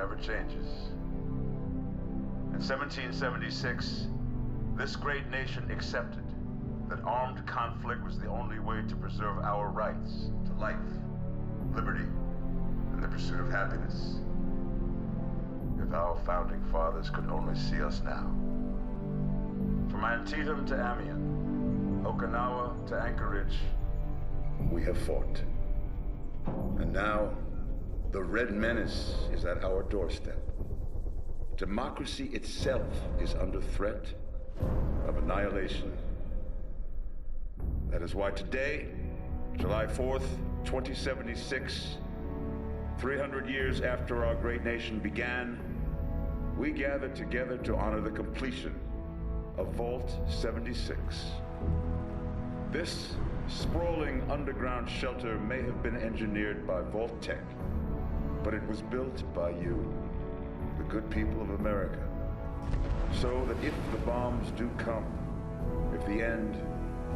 never changes. In 1776, this great nation accepted that armed conflict was the only way to preserve our rights to life, liberty, and the pursuit of happiness. If our founding fathers could only see us now. From Antietam to Amiens, Okinawa to Anchorage, we have fought. And now, the Red Menace is at our doorstep. Democracy itself is under threat of annihilation. That is why today, July 4th, 2076, 300 years after our great nation began, we gather together to honor the completion of Vault 76. This sprawling underground shelter may have been engineered by Vault Tech, but it was built by you, the good people of America, so that if the bombs do come, if the end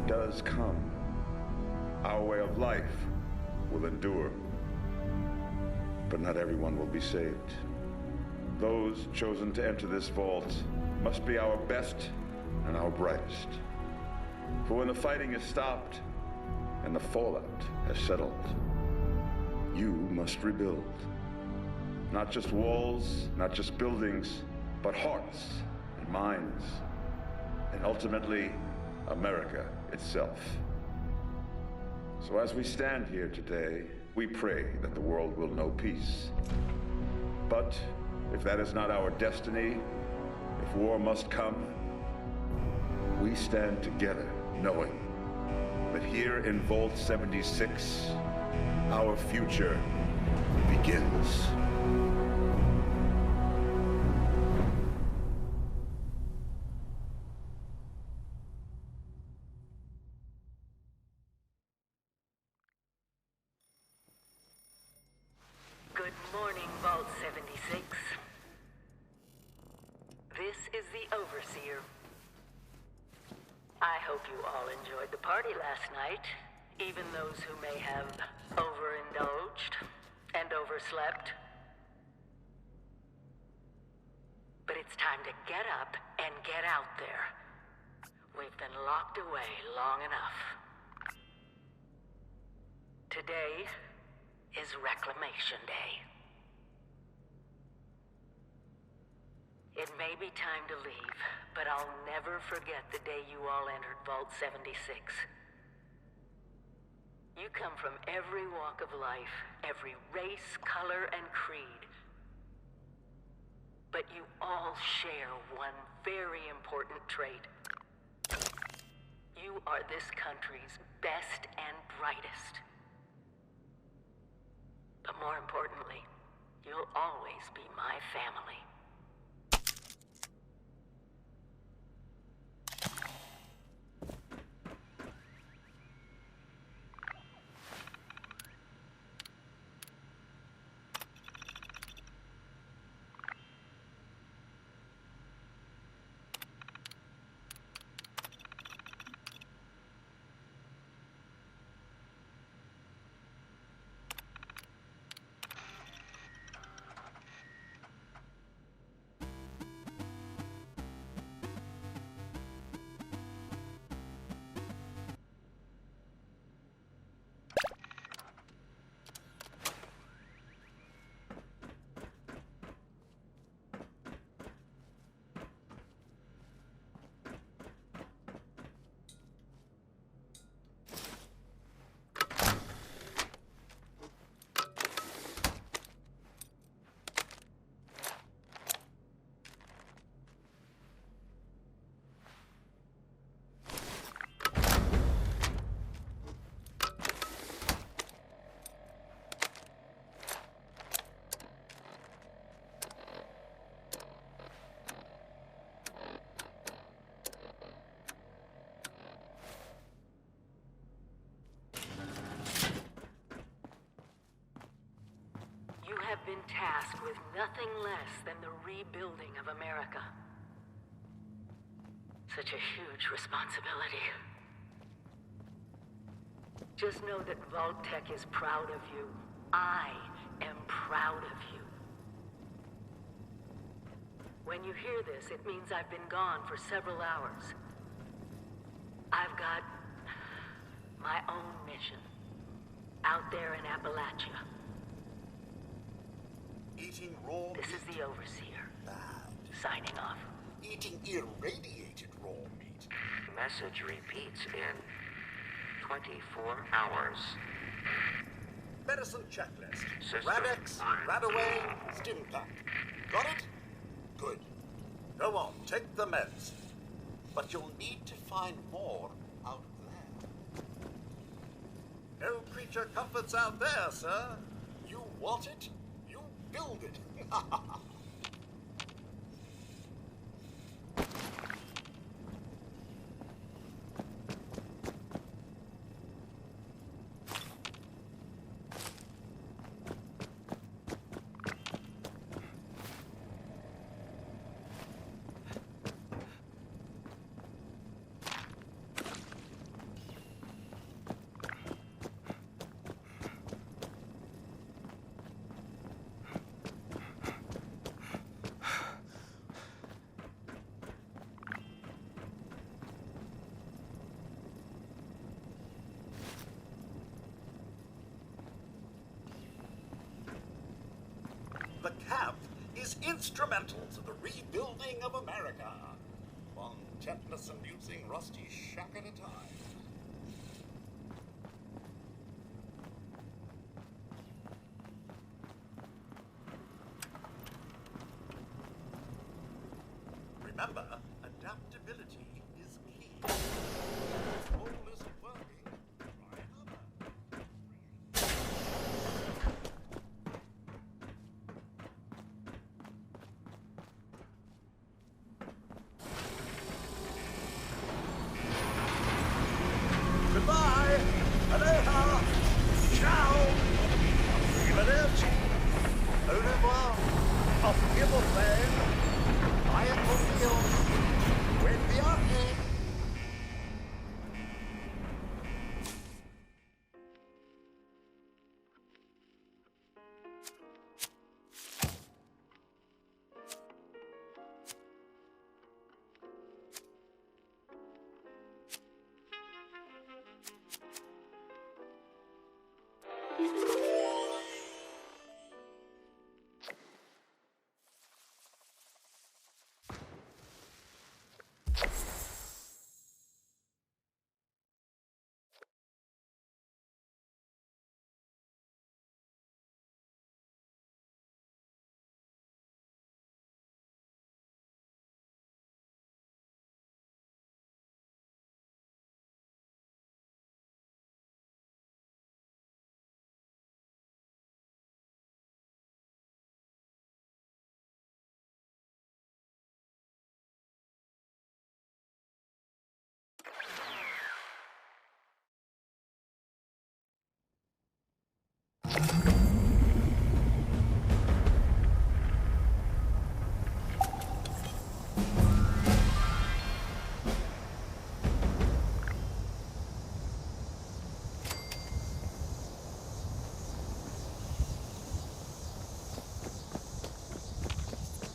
does come, our way of life will endure. But not everyone will be saved. Those chosen to enter this vault must be our best and our brightest. For when the fighting is stopped and the fallout has settled, you must rebuild. Not just walls, not just buildings, but hearts and minds, and ultimately, America itself. So as we stand here today, we pray that the world will know peace. But if that is not our destiny, if war must come, we stand together knowing that here in Vault 76, our future begins. Good morning, Vault 76. This is the Overseer. I hope you all enjoyed the party last night, even those who may have overindulged and overslept. But it's time to get up and get out there. We've been locked away long enough. Today is Reclamation Day. It may be time to leave, but I'll never forget the day you all entered Vault 76. You come from every walk of life, every race, color, and creed. But you all share one very important trait. You are this country's best and brightest. But more importantly, you'll always be my family. Have been tasked with nothing less than the rebuilding of America. Such a huge responsibility. Just know that Vault Tech is proud of you. I am proud of you. When you hear this, it means I've been gone for several hours. I've got my own mission out there in Appalachia. Eating raw This meat. is the Overseer, Bad. signing off. Eating irradiated raw meat. Message repeats in 24 hours. Medicine checklist. System Radex, on. Radaway, Stimpack. Got it? Good. Go on, take the meds. But you'll need to find more out there. No creature comforts out there, sir. You want it, you build it. The camp is instrumental to the rebuilding of America. One tetanus-inducing rusty shack at a time. Remember, adaptability is key. If all isn't working, try another. Goodbye! Aloha! Ciao! Arrivederci! Au revoir! Auf Wiedersehen! Bye for real! When we are in!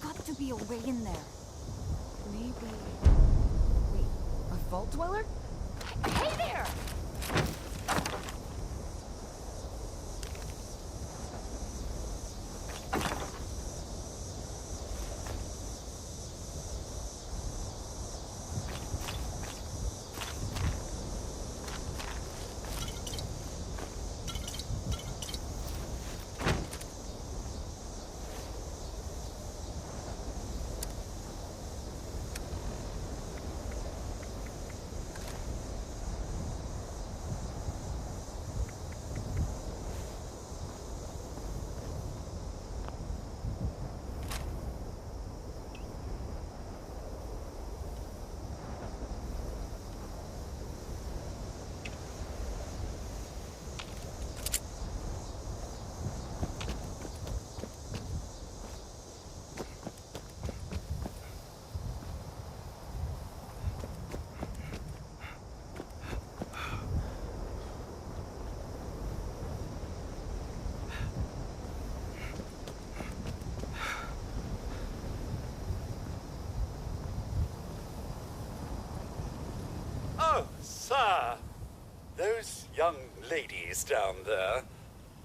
Got to be a way in there. Maybe... Wait, a vault dweller? Hey there! Sir, those young ladies down there,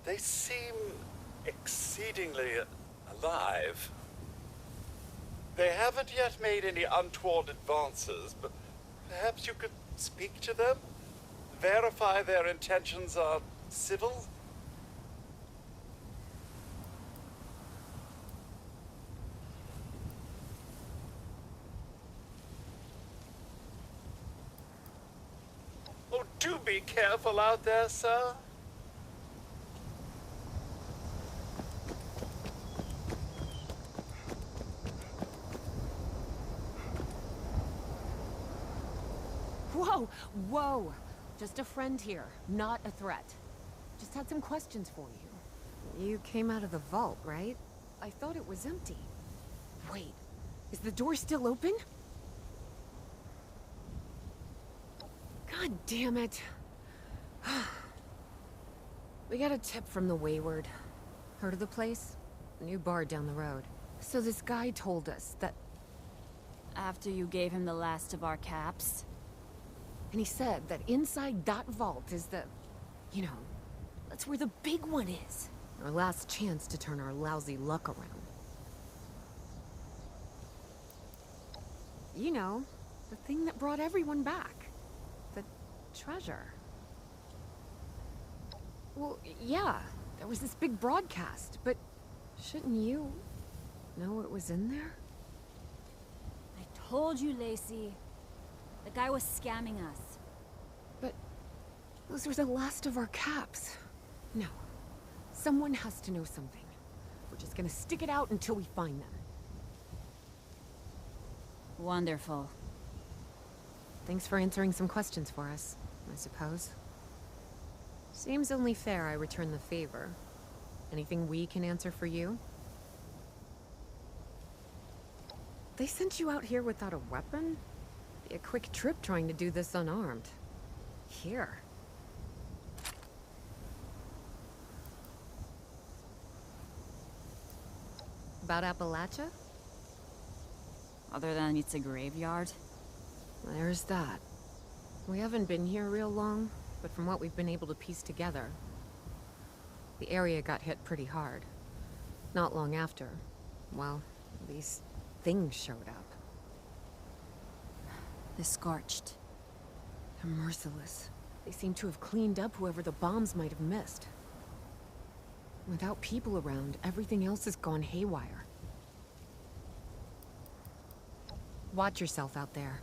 they seem exceedingly alive. They haven't yet made any untoward advances, but perhaps you could speak to them? Verify their intentions are civil? Oh, do be careful out there, sir. Whoa, whoa. Just a friend here, not a threat. Just had some questions for you. You came out of the vault, right? I thought it was empty. Wait, is the door still open? God damn it. We got a tip from the Wayward. Heard of the place? New bar down the road. So this guy told us that... After you gave him the last of our caps? And he said that inside that vault is the... You know, that's where the big one is. Our last chance to turn our lousy luck around. You know, the thing that brought everyone back. The treasure. Well, yeah, there was this big broadcast, but shouldn't you know what was in there? I told you, Lacey. The guy was scamming us. But those were the last of our caps. No. Someone has to know something. We're just gonna stick it out until we find them. Wonderful. Thanks for answering some questions for us, I suppose. Seems only fair I return the favor. Anything we can answer for you? They sent you out here without a weapon? Be a quick trip trying to do this unarmed. Here. About Appalachia? Other than it's a graveyard? There's that. We haven't been here real long, but from what we've been able to piece together, the area got hit pretty hard. Not long after, well, these things showed up. The Scorched. They're merciless. They seem to have cleaned up whoever the bombs might have missed. Without people around, everything else has gone haywire. Watch yourself out there.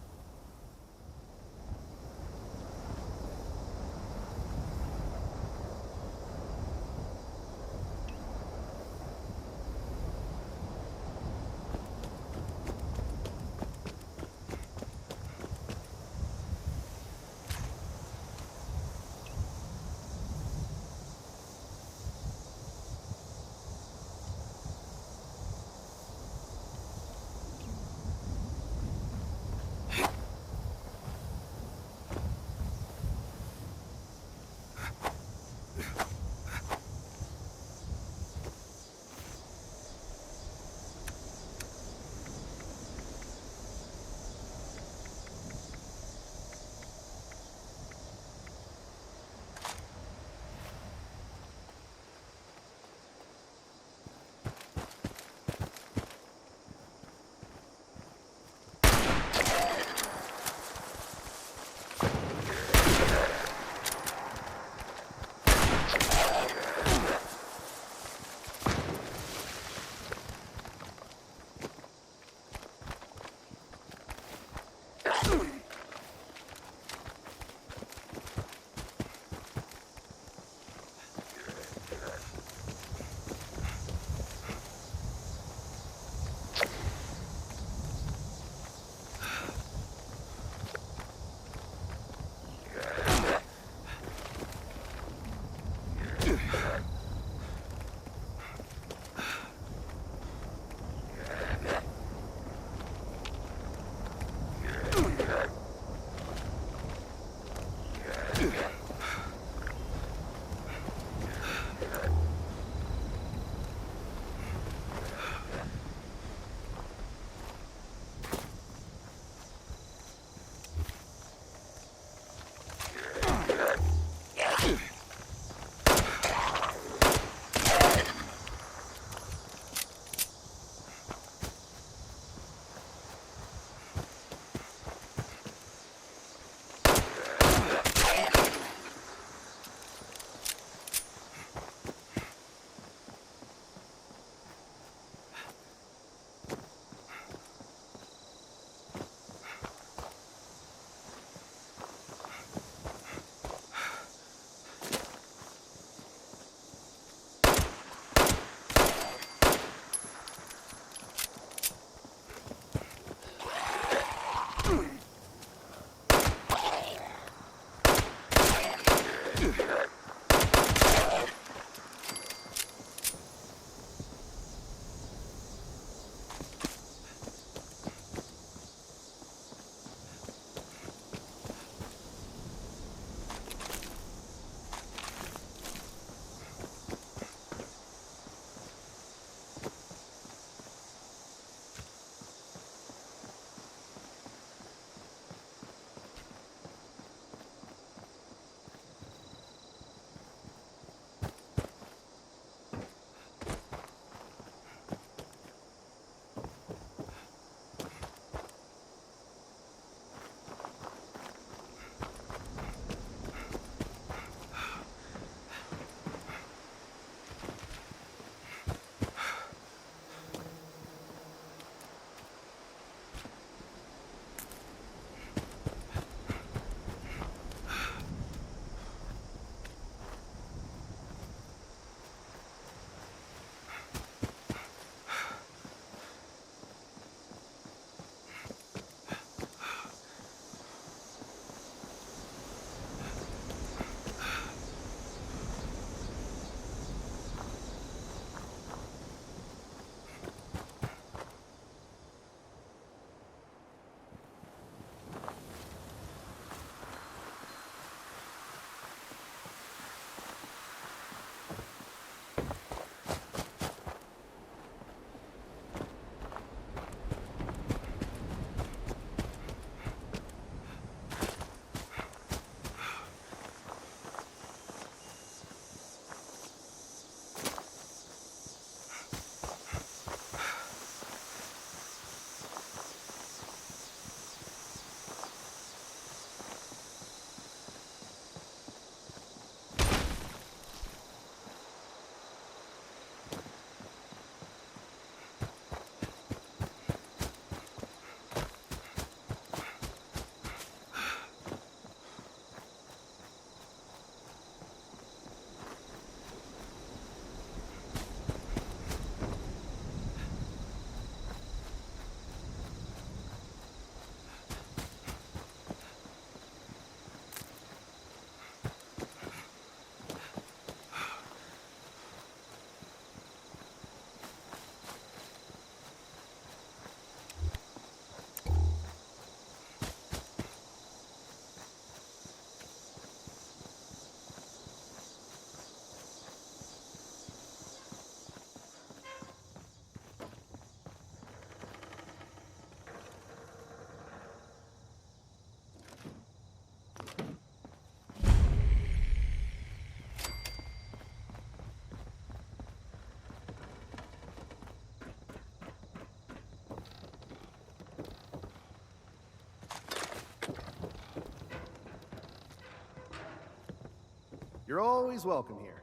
You're always welcome here.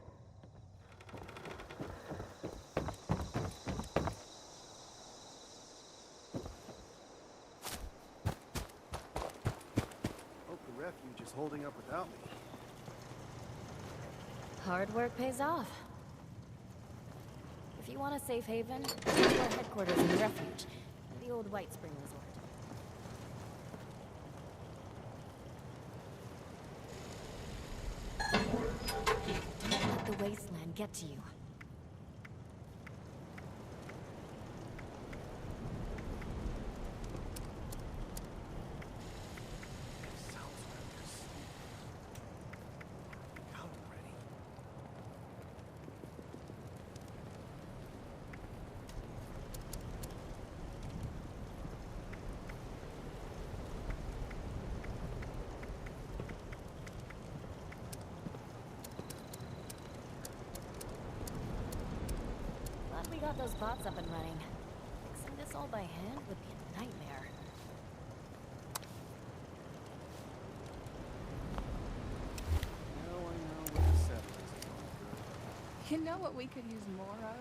Hope the refuge is holding up without me. Hard work pays off. If you want a safe haven, go to our headquarters in the refuge, the old White Spring Resort. Don't let the wasteland get to you. Glad we got those bots up and running. Fixing this all by hand would be a nightmare. Now I know what the settlers are going through. You know what we could use more of?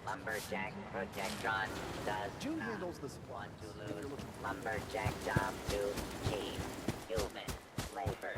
Lumberjack Protectron does June not handles the supplies. want to If you're lose looking for lumberjack job to cheap human labor.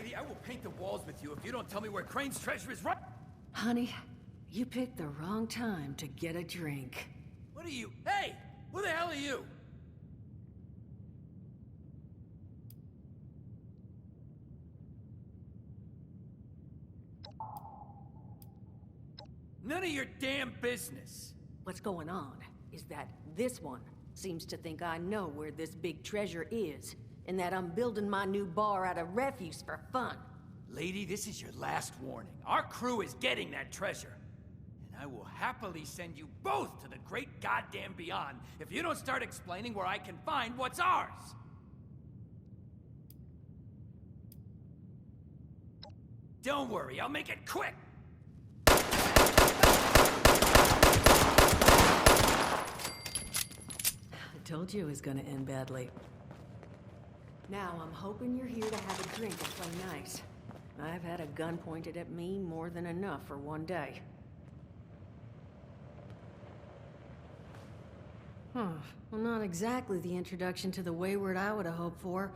lady, I will paint the walls with you if you don't tell me where Crane's treasure is right. Honey, you picked the wrong time to get a drink. What are you? Hey! Who the hell are you? None of your damn business. What's going on is that this one seems to think I know where this big treasure is, and that I'm building my new bar out of refuse for fun. Lady, this is your last warning. Our crew is getting that treasure. And I will happily send you both to the great goddamn beyond if you don't start explaining where I can find what's ours. Don't worry, I'll make it quick. I told you it was gonna end badly. Now, I'm hoping you're here to have a drink and play nice. I've had a gun pointed at me more than enough for one day. Well, not exactly the introduction to the Wayward I would have hoped for.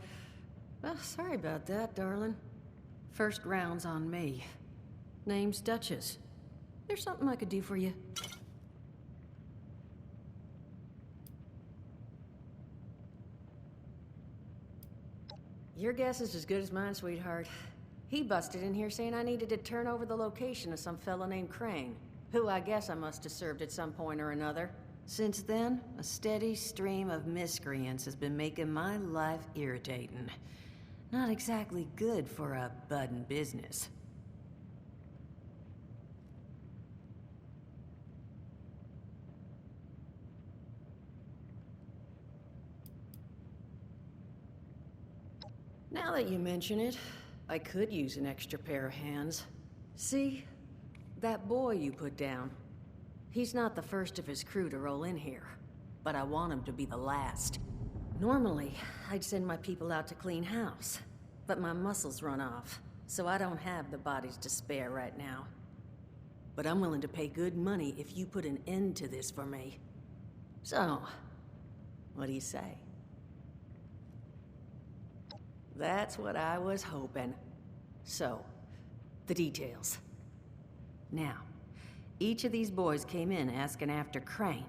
Well, sorry about that, darling. First round's on me. Name's Duchess. There's something I could do for you. Your guess is as good as mine, sweetheart. He busted in here saying I needed to turn over the location of some fellow named Crane, who I guess I must have served at some point or another. Since then, a steady stream of miscreants has been making my life irritating. Not exactly good for a budding business. Now that you mention it, I could use an extra pair of hands. See? That boy you put down. He's not the first of his crew to roll in here, but I want him to be the last. Normally, I'd send my people out to clean house, but my muscles run off, so I don't have the bodies to spare right now. But I'm willing to pay good money if you put an end to this for me. So, what do you say? That's what I was hoping. So, the details. Now, each of these boys came in asking after Crane.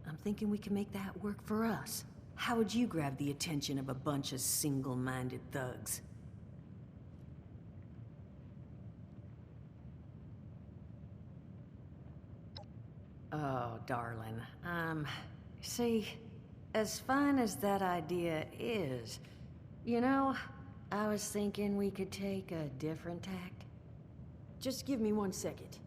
I'm thinking we can make that work for us. How would you grab the attention of a bunch of single-minded thugs? Oh, darling, see, as fine as that idea is, you know, I was thinking we could take a different tack. Just give me 1 second.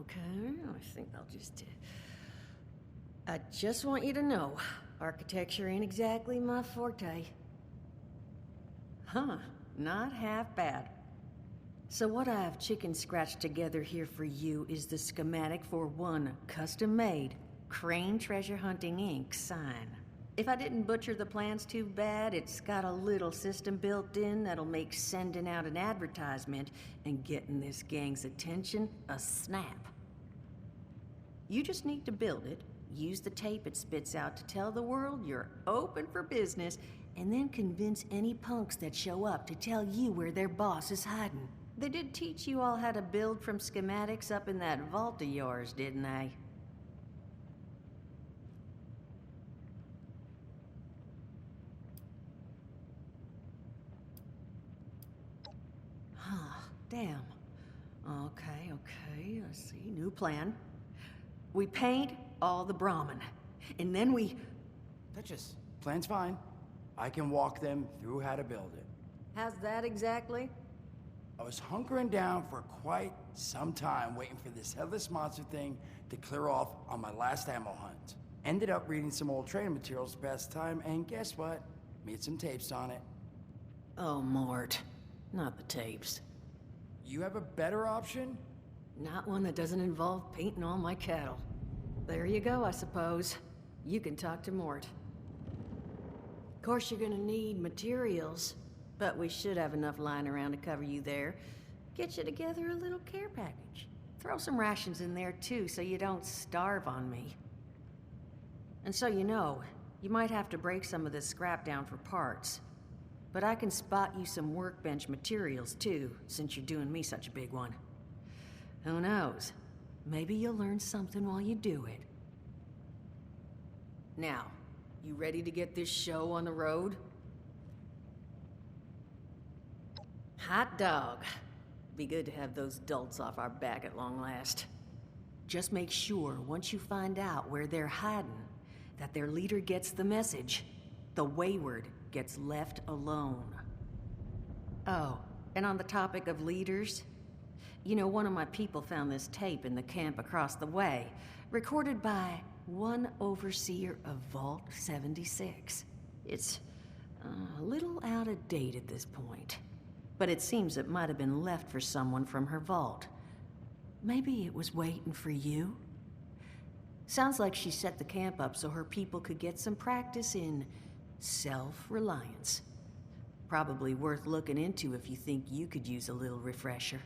Okay, I think I'll just... I just want you to know, architecture ain't exactly my forte. Huh, not half bad. So what I've chicken scratched together here for you is the schematic for one custom-made Crane Treasure Hunting Inc. sign. If I didn't butcher the plans too bad, it's got a little system built in that'll make sending out an advertisement and getting this gang's attention a snap. You just need to build it, use the tape it spits out to tell the world you're open for business, and then convince any punks that show up to tell you where their boss is hiding. They did teach you all how to build from schematics up in that vault of yours, didn't they? Huh, damn. Okay, let's see, new plan. We paint all the Brahmin, and then we... Duchess, plan's fine. I can walk them through how to build it. How's that exactly? I was hunkering down for quite some time waiting for this headless monster thing to clear off on my last ammo hunt. Ended up reading some old training materials to pass the time, and guess what? Made some tapes on it. Oh, Mort. Not the tapes. You have a better option? Not one that doesn't involve painting all my cattle. There you go, I suppose. You can talk to Mort. Of course, you're gonna need materials, but we should have enough lying around to cover you there. Get you together a little care package. throw some rations in there too so you don't starve on me. And so you know, you might have to break some of this scrap down for parts. But I can spot you some workbench materials too, since you're doing me such a big one. Who knows? Maybe you'll learn something while you do it. Now, you ready to get this show on the road? Hot dog. Be good to have those dolts off our back at long last. Just make sure, once you find out where they're hiding, that their leader gets the message. The wayward gets left alone. Oh, and on the topic of leaders, you know, one of my people found this tape in the camp across the way, recorded by one overseer of Vault 76. It's a little out of date at this point, but it seems it might have been left for someone from her vault. Maybe it was waiting for you? Sounds like she set the camp up so her people could get some practice in self-reliance. Probably worth looking into if you think you could use a little refresher.